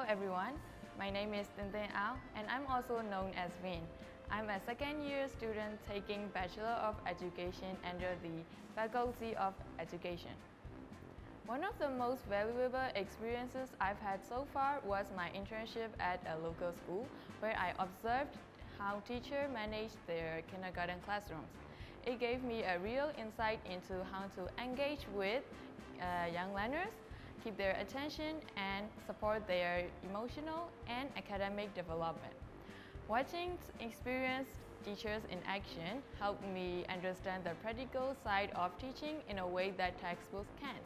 everyone, my name is Thin Aung and I'm also known as Vin. I'm a second-year student taking Bachelor of Education under the Faculty of Education. One of the most valuable experiences I've had so far was my internship at a local school where I observed how teachers manage their kindergarten classrooms. It gave me a real insight into how to engage with young learners, keep their attention, and support their emotional and academic development. Watching experienced teachers in action helped me understand the practical side of teaching in a way that textbooks can't.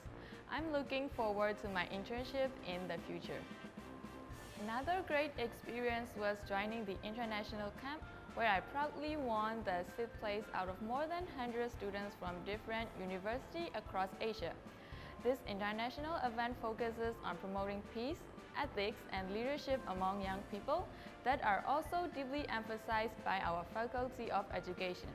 I'm looking forward to my internship in the future. Another great experience was joining the international camp where I proudly won the 6th place out of more than 100 students from different universities across Asia. This international event focuses on promoting peace, ethics, and leadership among young people that are also deeply emphasized by our Faculty of Education.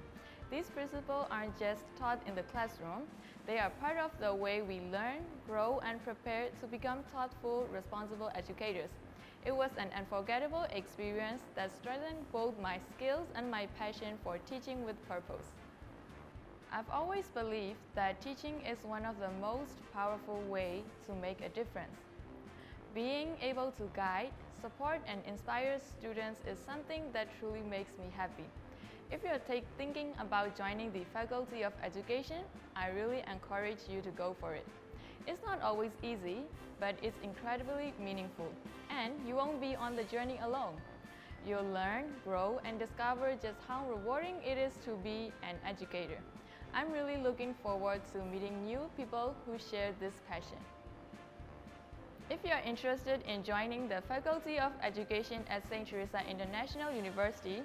These principles aren't just taught in the classroom, they are part of the way we learn, grow, and prepare to become thoughtful, responsible educators. It was an unforgettable experience that strengthened both my skills and my passion for teaching with purpose. I've always believed that teaching is one of the most powerful ways to make a difference. Being able to guide, support, and inspire students is something that truly makes me happy. If you're thinking about joining the Faculty of Education, I really encourage you to go for it. It's not always easy, but it's incredibly meaningful, and you won't be on the journey alone. You'll learn, grow, and discover just how rewarding it is to be an educator. I'm really looking forward to meeting new people who share this passion. If you are interested in joining the Faculty of Education at St Teresa International University,